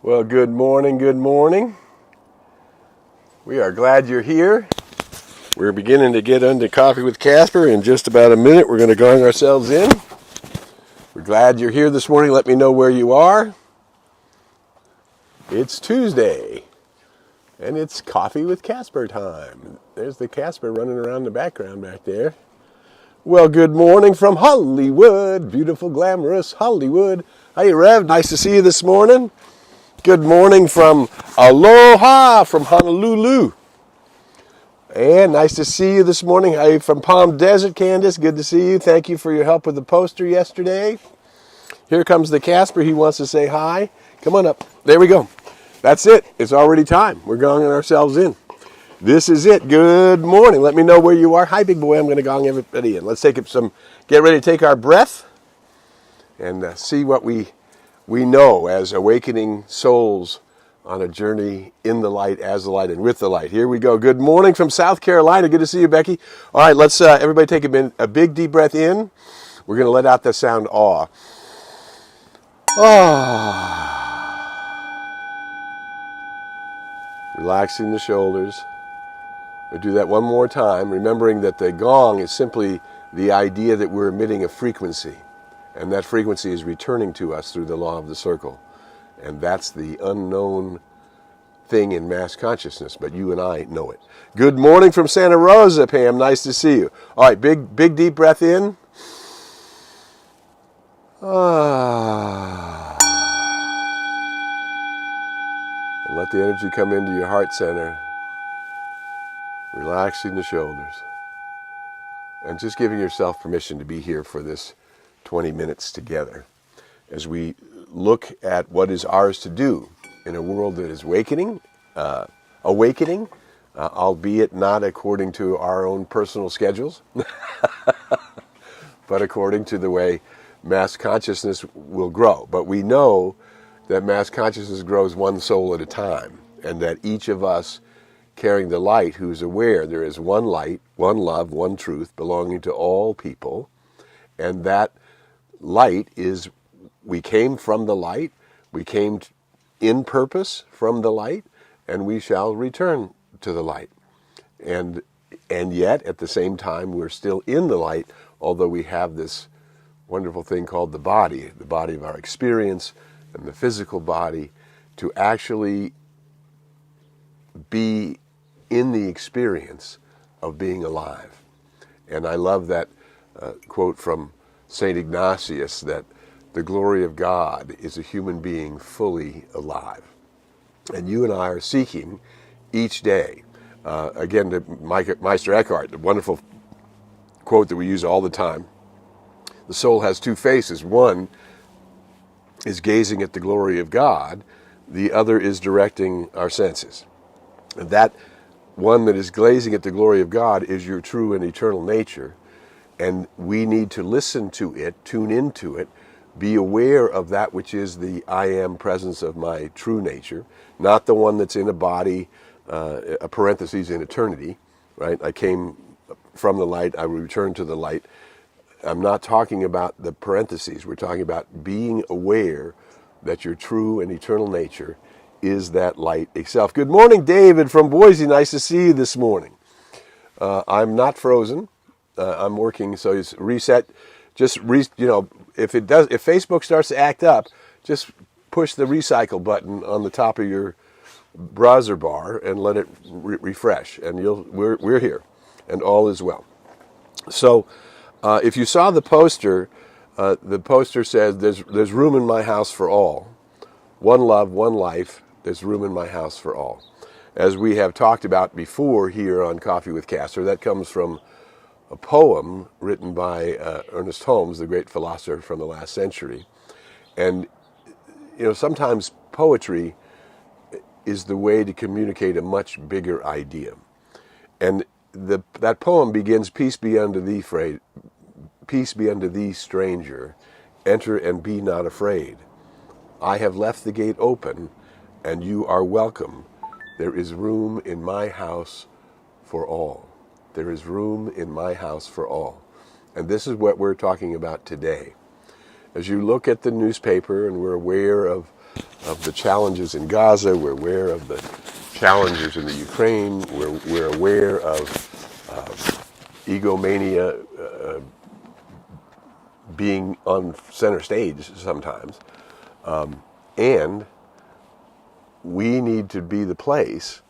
Well, good morning, good morning. We are glad you're here. We're beginning to get into Coffee with Casper. In just about a minute, we're going to gong ourselves in. We're glad you're here this morning. Let me know where you are. It's Tuesday, and it's Coffee with Casper time. There's the Casper running around the background back there. Well, good morning from Hollywood, beautiful, glamorous Hollywood. Hey, Rev, nice to see you this morning. Good morning from Aloha, from Honolulu. And nice to see you this morning. Hey, from Palm Desert, Candace, good to see you. Thank you for your help with the poster yesterday. Here comes the Casper. He wants to say hi. Come on up. There we go. That's it. It's already time. We're gonging ourselves in. This is it. Good morning. Let me know where you are. Hi, big boy. I'm going to gong everybody in. Let's get ready to take our breath and see what we know as awakening souls on a journey in the light, as the light, and with the light. Here we go. Good morning from South Carolina. Good to see you, Becky. All right, let's everybody take a big deep breath in. We're going to let out the sound awe. Relaxing the shoulders. We'll do that one more time, remembering that the gong is simply the idea that we're emitting a frequency. And that frequency is returning to us through the law of the circle. And that's the unknown thing in mass consciousness, but you and I know it. Good morning from Santa Rosa, Pam. Nice to see you. All right, big deep breath in. And let the energy come into your heart center, relaxing the shoulders. And just giving yourself permission to be here for this 20 minutes together as we look at what is ours to do in a world that is awakening, albeit not according to our own personal schedules, but according to the way mass consciousness will grow. But we know that mass consciousness grows one soul at a time, and that each of us carrying the light, who's aware there is one light, one love, one truth belonging to all people, and that light is, we came from the light, we came in purpose from the light, and we shall return to the light. And yet, at the same time, we're still in the light, although we have this wonderful thing called the body of our experience, and the physical body, to actually be in the experience of being alive. And I love that quote from St. Ignatius, that the glory of God is a human being fully alive. And you and I are seeking each day, again, to Meister Eckhart, the wonderful quote that we use all the time, the soul has two faces. One is gazing at the glory of God. The other is directing our senses. And that one that is gazing at the glory of God is your true and eternal nature. And we need to listen to it, tune into it, be aware of that which is the I am presence of my true nature, not the one that's in a body, a parenthesis in eternity, right? I came from the light, I will return to the light. I'm not talking about the parentheses. We're talking about being aware that your true and eternal nature is that light itself. Good morning, David from Boise. Nice to see you this morning. I'm not frozen. I'm working, so it's reset. If Facebook starts to act up, just push the recycle button on the top of your browser bar and let it refresh, and we're here, and all is well. So, if you saw the poster says there's room in my house for all. One love, one life. There's room in my house for all. As we have talked about before here on Coffee with Casper, that comes from a poem written by Ernest Holmes, the great philosopher from the last century. And, sometimes poetry is the way to communicate a much bigger idea. And that poem begins, peace be unto thee, stranger. Enter and be not afraid. I have left the gate open, and you are welcome. There is room in my house for all. There is room in my house for all. And this is what we're talking about today. As you look at the newspaper, and we're aware of of the challenges in Gaza. We're aware of the challenges in the Ukraine. We're aware of egomania being on center stage sometimes. And we need to be the place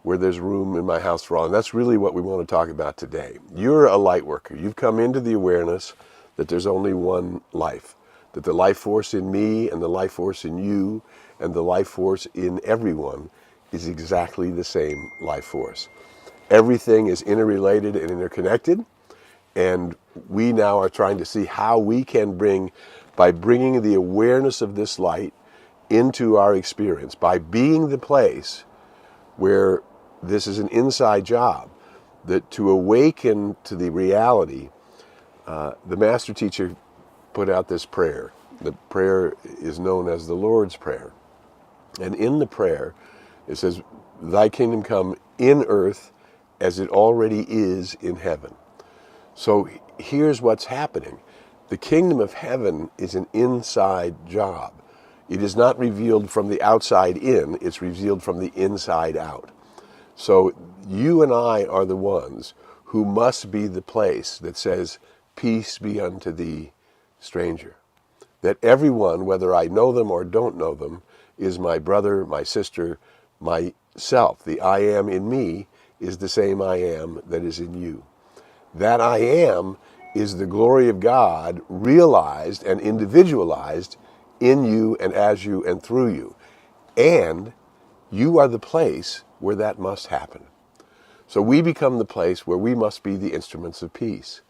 where there's room in my house for all. And that's really what we want to talk about today. You're a light worker. You've come into the awareness that there's only one life, that the life force in me and the life force in you and the life force in everyone is exactly the same life force. Everything is interrelated and interconnected, and we now are trying to see how we can by bringing the awareness of this light into our experience, by being the place where this is an inside job, that to awaken to the reality, the master teacher put out this prayer. The prayer is known as the Lord's Prayer. And in the prayer, it says, "Thy kingdom come in earth as it already is in heaven." So here's what's happening. The kingdom of heaven is an inside job. It is not revealed from the outside in, it's revealed from the inside out. So you and I are the ones who must be the place that says, "Peace be unto thee, stranger." That everyone, whether I know them or don't know them, is my brother, my sister, myself. The I am in me is the same I am that is in you. That I am is the glory of God realized and individualized in you and as you and through you. And you are the place where that must happen. So we become the place where we must be the instruments of peace.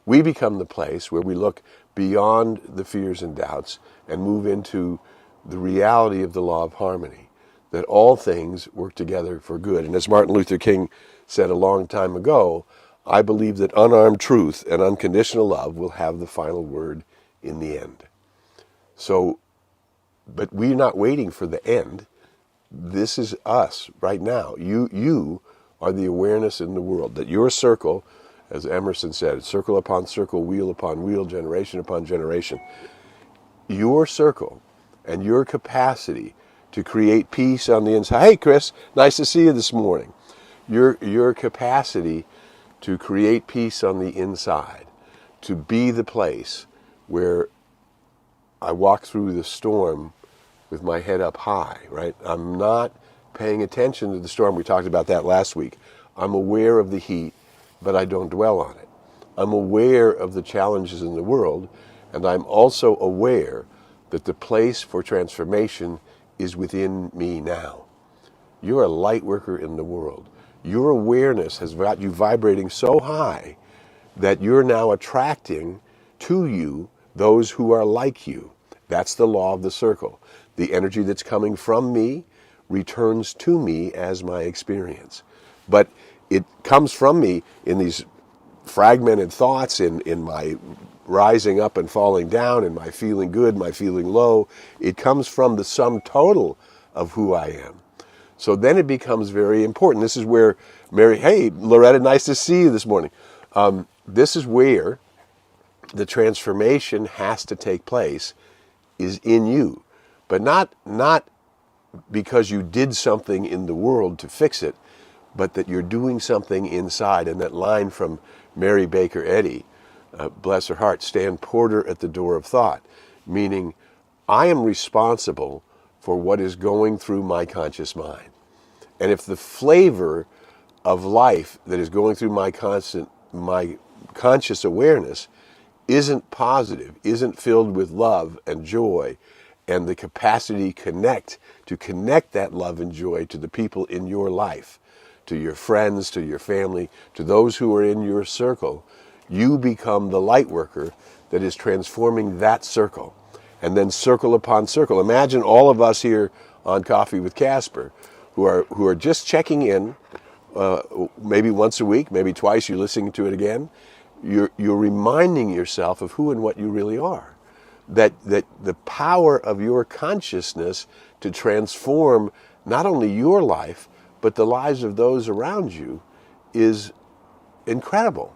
We become the place where we look beyond the fears and doubts and move into the reality of the law of harmony, that all things work together for good. And as Martin Luther King said a long time ago, I believe that unarmed truth and unconditional love will have the final word in the end. So, but we're not waiting for the end. This is us right now. You are the awareness in the world, that your circle, as Emerson said, circle upon circle, wheel upon wheel, generation upon generation. Your circle and your capacity to create peace on the inside. Hey, Chris, nice to see you this morning. Your capacity to create peace on the inside, to be the place where I walk through the storm with my head up high, right? I'm not paying attention to the storm. We talked about that last week. I'm aware of the heat, but I don't dwell on it. I'm aware of the challenges in the world, and I'm also aware that the place for transformation is within me now. You're a light worker in the world. Your awareness has got you vibrating so high that you're now attracting to you those who are like you. That's the law of the circle. The energy that's coming from me returns to me as my experience. But it comes from me in these fragmented thoughts, in my rising up and falling down, in my feeling good, my feeling low. It comes from the sum total of who I am. So then it becomes very important. This is where hey, Loretta, nice to see you this morning. This is where the transformation has to take place, is in you. But not because you did something in the world to fix it, but that you're doing something inside. And that line from Mary Baker Eddy, bless her heart, stand porter at the door of thought, meaning I am responsible for what is going through my conscious mind. And if the flavor of life that is going through my conscious awareness isn't positive, isn't filled with love and joy, and the capacity to connect that love and joy to the people in your life, to your friends, to your family, to those who are in your circle, you become the light worker that is transforming that circle. And then circle upon circle. Imagine all of us here on Coffee with Casper who are just checking in, maybe once a week, maybe twice, you're listening to it again. You're reminding yourself of who and what you really are. That the power of your consciousness to transform not only your life, but the lives of those around you is incredible.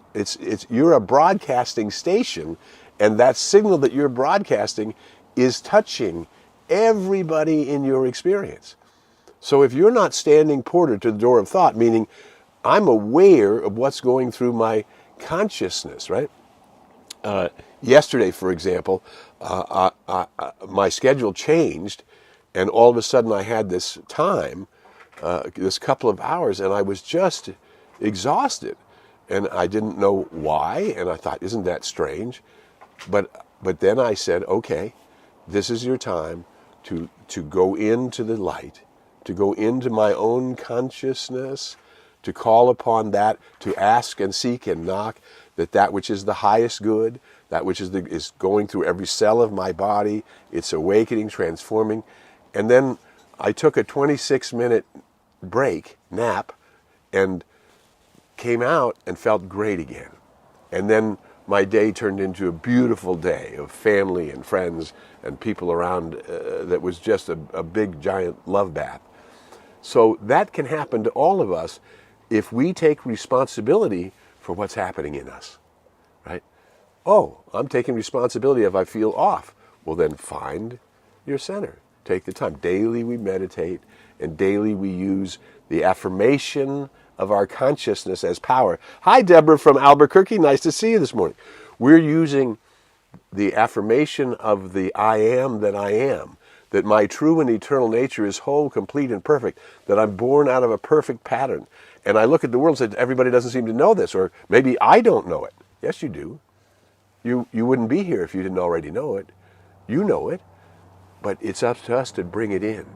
You're a broadcasting station, and that signal that you're broadcasting is touching everybody in your experience. So if you're not standing porter to the door of thought, meaning I'm aware of what's going through my consciousness, right? Yesterday, for example, my schedule changed, and all of a sudden I had this time, this couple of hours, and I was just exhausted. And I didn't know why, and I thought, isn't that strange? But then I said, okay, this is your time to go into the light, to go into my own consciousness, to call upon that, to ask and seek and knock, that which is the highest good, that which is going through every cell of my body, it's awakening, transforming. And then I took a 26-minute break, nap, and came out and felt great again. And then my day turned into a beautiful day of family and friends and people around that was just a big, giant love bath. So that can happen to all of us if we take responsibility for what's happening in us, right? Oh, I'm taking responsibility if I feel off. Well, then find your center. Take the time. Daily we meditate, and daily we use the affirmation of our consciousness as power. Hi, Deborah from Albuquerque. Nice to see you this morning. We're using the affirmation of the I am that I am, that my true and eternal nature is whole, complete, and perfect, that I'm born out of a perfect pattern. And I look at the world and say, everybody doesn't seem to know this, or maybe I don't know it. Yes, you do. You wouldn't be here if you didn't already know it. You know it, but it's up to us to bring it in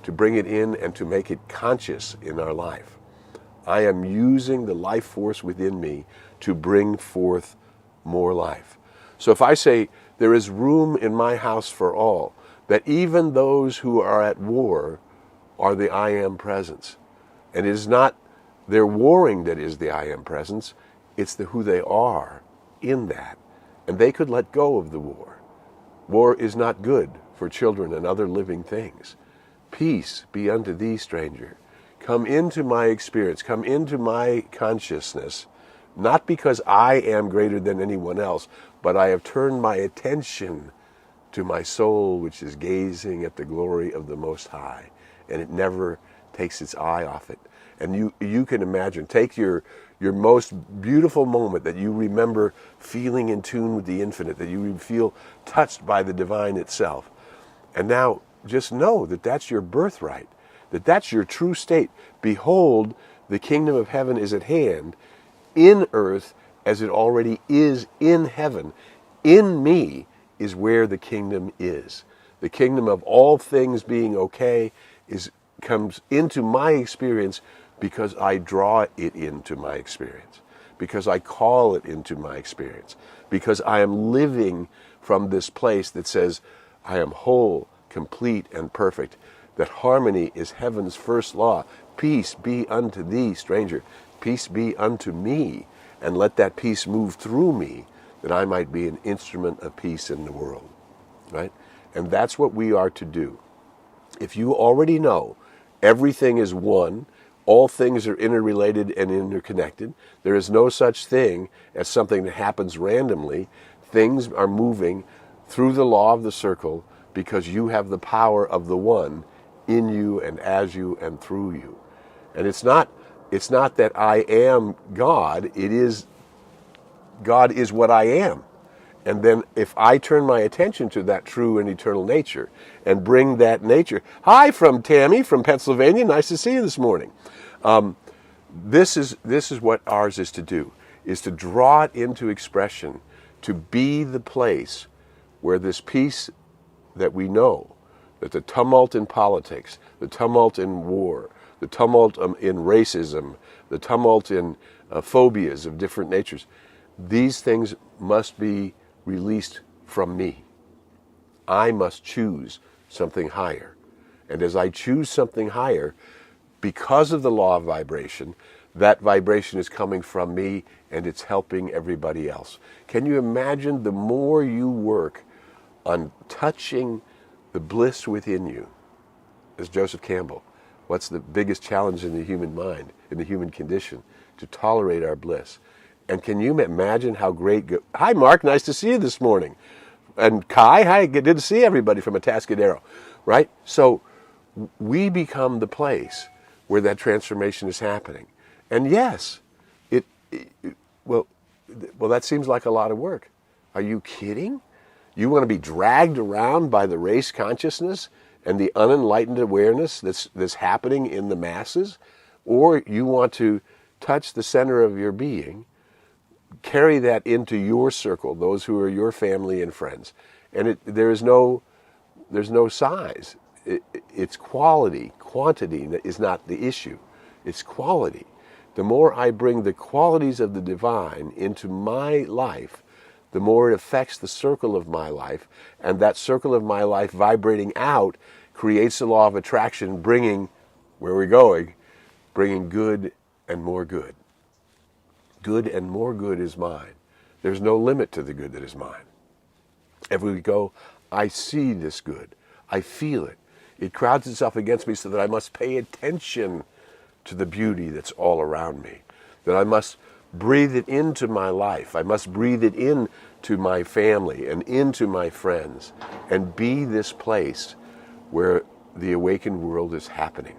and to make it conscious in our life. I am using the life force within me to bring forth more life. So if I say, there is room in my house for all, that even those who are at war are the I am presence. And it is not their warring that is the I am presence, it's who they are in that. And they could let go of the war. War is not good for children and other living things. Peace be unto thee, stranger. Come into my experience, come into my consciousness, not because I am greater than anyone else, but I have turned my attention to my soul, which is gazing at the glory of the Most High, and it never takes its eye off it. And you can imagine, take your most beautiful moment that you remember feeling in tune with the infinite, that you feel touched by the divine itself. And now just know that that's your birthright, that that's your true state. Behold, the kingdom of heaven is at hand, in earth as it already is in heaven. In me is where the kingdom is. The kingdom of all things being okay comes into my experience because I draw it into my experience, because I call it into my experience, because I am living from this place that says I am whole, complete, and perfect, that harmony is heaven's first law. Peace be unto thee, stranger. Peace be unto me, and let that peace move through me, that I might be an instrument of peace in the world, right? And that's what we are to do. If you already know everything is one, all things are interrelated and interconnected, there is no such thing as something that happens randomly. Things are moving through the law of the circle because you have the power of the one in you and as you and through you. And it's not that I am God, it is God is what I am. And then if I turn my attention to that true and eternal nature and bring that nature. Hi from Tammy from Pennsylvania. Nice to see you this morning. This is what ours is to do, is to draw it into expression, to be the place where this peace that we know, that the tumult in politics, the tumult in war, the tumult in racism, the tumult in phobias of different natures, these things must be released from me. I must choose something higher. And as I choose something higher, because of the law of vibration, that vibration is coming from me and it's helping everybody else. Can you imagine the more you work on touching the bliss within you, as Joseph Campbell, what's the biggest challenge in the human mind, in the human condition? To tolerate our bliss. And can you imagine how great... Hi, Mark. Nice to see you this morning. And Kai, hi. Good to see everybody from Atascadero. right? So we become the place where that transformation is happening. And yes, well, that seems like a lot of work. Are you kidding? You want to be dragged around by the race consciousness and the unenlightened awareness that's happening in the masses? Or you want to touch the center of your being, carry that into your circle, those who are your family and friends. And there's no size. It's quality. Quantity is not the issue. It's quality. The more I bring the qualities of the divine into my life, the more it affects the circle of my life, and that circle of my life vibrating out creates the law of attraction, bringing, where we're going, bringing good and more good. Good and more good is mine. There's no limit to the good that is mine. If we go, I see this good, I feel it. It crowds itself against me so that I must pay attention to the beauty that's all around me, that I must breathe it into my life. I must breathe it into my family and into my friends and be this place where the awakened world is happening.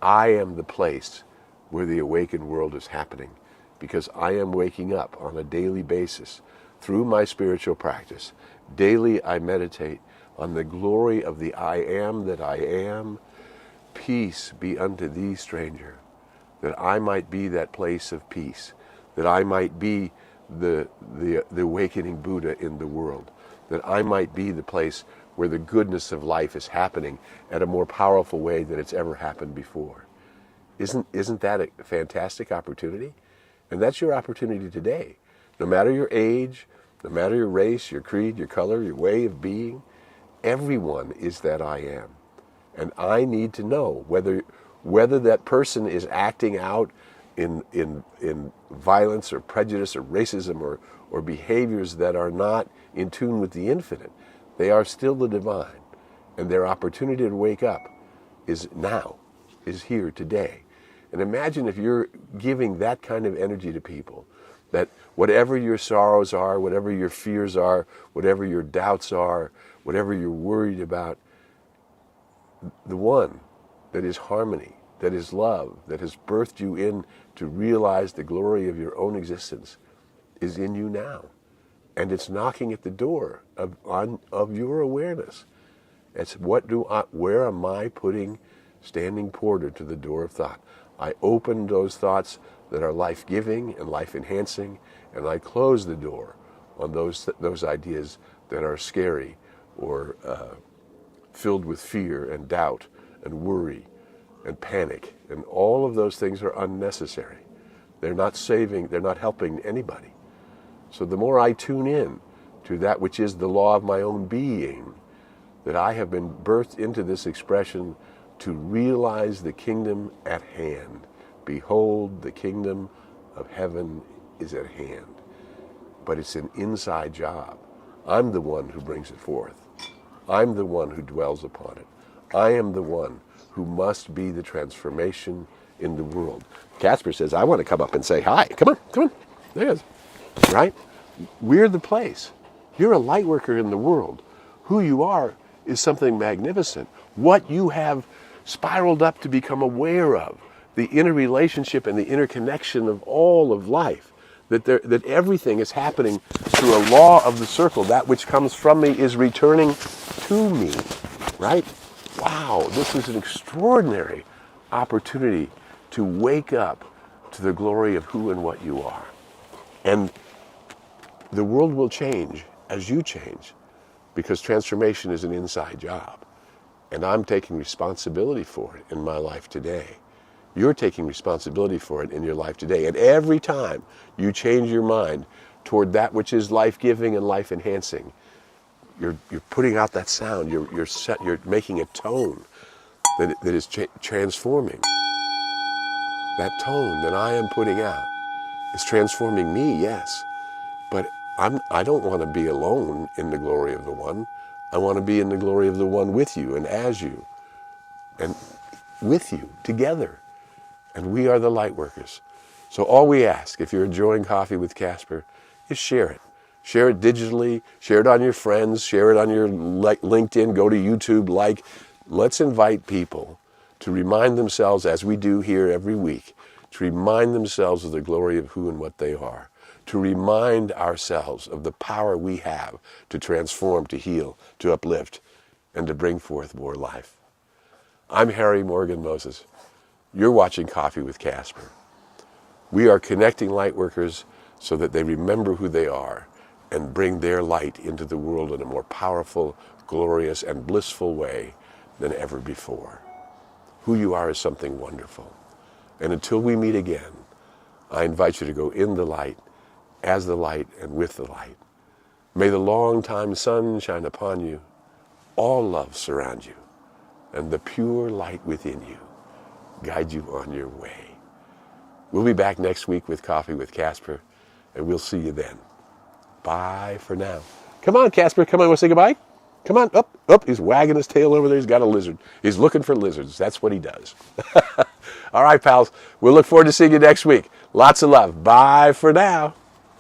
I am the place where the awakened world is happening because I am waking up on a daily basis through my spiritual practice. Daily I meditate on the glory of the I am that I am. Peace be unto thee, stranger, that I might be that place of peace, that I might be the awakening Buddha in the world, that I might be the place where the goodness of life is happening at a more powerful way than it's ever happened before. Isn't that a fantastic opportunity? And that's your opportunity today. No matter your age, no matter your race, your creed, your color, your way of being, everyone is that I am. And I need to know whether that person is acting out in violence or prejudice or racism or behaviors that are not in tune with the infinite. They are still the divine. And their opportunity to wake up is now, is here today. And imagine if you're giving that kind of energy to people, that whatever your sorrows are, whatever your fears are, whatever your doubts are, whatever you're worried about, the one that is harmony, that is love, that has birthed you in to realize the glory of your own existence is in you now. And it's knocking at the door of your awareness. It's where am I putting standing porter to the door of thought? I open those thoughts that are life-giving and life-enhancing, and I close the door on those ideas that are scary or filled with fear and doubt and worry and panic. And all of those things are unnecessary. They're not helping anybody. So the more I tune in to that which is the law of my own being, that I have been birthed into this expression to realize the kingdom at hand. Behold, the kingdom of heaven is at hand. But it's an inside job. I'm the one who brings it forth. I'm the one who dwells upon it. I am the one who must be the transformation in the world. Casper says, I want to come up and say hi. Come on. There it is. Right? We're the place. You're a light worker in the world. Who you are is something magnificent. What you have spiraled up to become aware of, the interrelationship and the interconnection of all of life, that everything is happening through a law of the circle. That which comes from me is returning to me, right? Wow, this is an extraordinary opportunity to wake up to the glory of who and what you are. And the world will change as you change, because transformation is an inside job. And I'm taking responsibility for it in my life today. You're taking responsibility for it in your life today. And every time you change your mind toward that which is life-giving and life-enhancing, you're putting out that sound. You're making a tone that is transforming. That tone that I am putting out is transforming me, yes. But I don't want to be alone in the glory of the One. I want to be in the glory of the One with you and as you and with you together. And we are the light workers. So all we ask, if you're enjoying Coffee with Casper, is share it. Share it digitally, share it on your friends, share it on your LinkedIn, go to YouTube, Let's invite people to remind themselves, as we do here every week, to remind themselves of the glory of who and what they are, to remind ourselves of the power we have to transform, to heal, to uplift, and to bring forth more life. I'm Harry Morgan Moses. You're watching Coffee with Casper. We are connecting light workers so that they remember who they are and bring their light into the world in a more powerful, glorious, and blissful way than ever before. Who you are is something wonderful. And until we meet again, I invite you to go in the light, as the light, and with the light. May the long-time sun shine upon you, all love surround you, and the pure light within you guide you on your way. We'll be back next week with Coffee with Casper, and we'll see you then. Bye for now. Come on, Casper. Come on, want to say goodbye? Come on. Up. He's wagging his tail over there. He's got a lizard. He's looking for lizards. That's what he does. All right, pals. We'll look forward to seeing you next week. Lots of love. Bye for now.